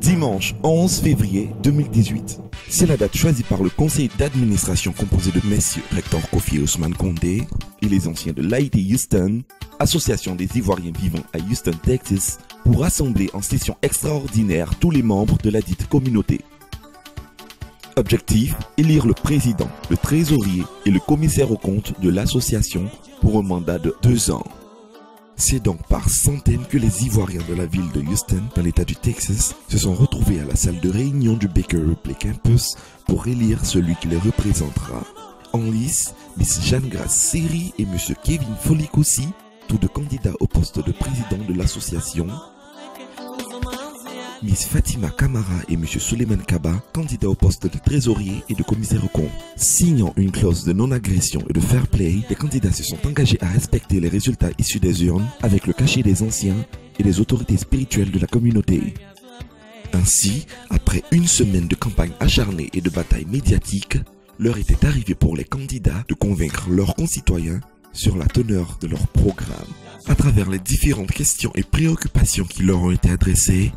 Dimanche 11 février 2018. C'est la date choisie par le conseil d'administration composé de messieurs recteur Kofi Ousmane Condé et les anciens de l'AIT Houston, association des Ivoiriens vivant à Houston, Texas, pour rassembler en session extraordinaire tous les membres de la dite communauté. Objectif, élire le président, le trésorier et le commissaire aux comptes de l'association pour un mandat de 2 ans. C'est donc par centaines que les Ivoiriens de la ville de Houston, dans l'état du Texas, se sont retrouvés à la salle de réunion du Baker Ripley Campus pour élire celui qui les représentera. En lice, Miss Jeanne-Grace Seri et M. Kevin Folikosi, tous deux candidats au poste de président de l'association. Miss Fatima Kamara et M. Suleiman Kaba, candidats au poste de trésorier et de commissaire aux comptes. Signant une clause de non-agression et de fair play, les candidats se sont engagés à respecter les résultats issus des urnes avec le cachet des anciens et des autorités spirituelles de la communauté. Ainsi, après une semaine de campagne acharnée et de bataille médiatique, l'heure était arrivée pour les candidats de convaincre leurs concitoyens sur la teneur de leur programme. À travers les différentes questions et préoccupations qui leur ont été adressées,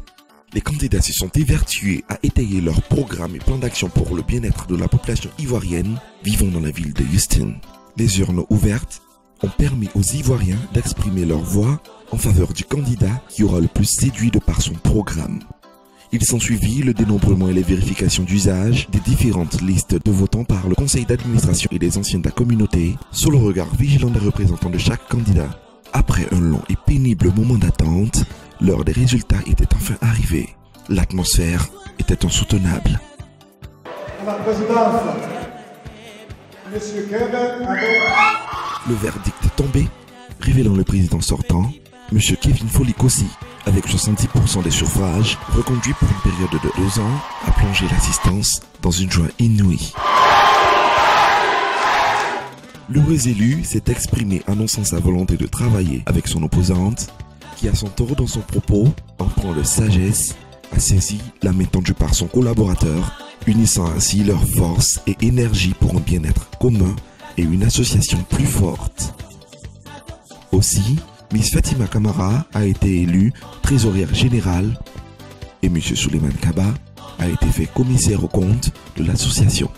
les candidats se sont évertués à étayer leur programme et plan d'action pour le bien-être de la population ivoirienne vivant dans la ville de Houston. Les urnes ouvertes ont permis aux Ivoiriens d'exprimer leur voix en faveur du candidat qui aura le plus séduit de par son programme. Il s'ensuivit le dénombrement et les vérifications d'usage des différentes listes de votants par le conseil d'administration et des anciens de la communauté sous le regard vigilant des représentants de chaque candidat. Après un long et pénible moment d'attente, l'heure des résultats était enfin arrivée. L'atmosphère était insoutenable. La présidence, Monsieur Kevin avec... Le verdict tombé, révélant le président sortant, M. Kevin Folikosi, avec 70% des suffrages, reconduit pour une période de 2 ans, a plongé l'assistance dans une joie inouïe. L'heureux élu s'est exprimé annonçant sa volonté de travailler avec son opposante, qui à son tour dans son propos, empreint de sagesse, a saisi la main tendue par son collaborateur, unissant ainsi leurs forces et énergie pour un bien-être commun et une association plus forte. Aussi, Miss Fatima Kamara a été élue trésorière générale et M. Suleiman Kaba a été fait commissaire aux comptes de l'association.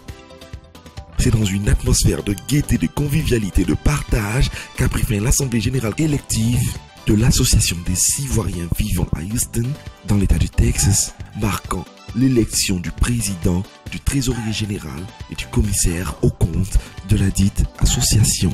C'est dans une atmosphère de gaieté, de convivialité, de partage qu'a pris fin l'Assemblée générale élective de l'Association des Ivoiriens vivant à Houston, dans l'état du Texas, marquant l'élection du président, du trésorier général et du commissaire aux comptes de la dite association.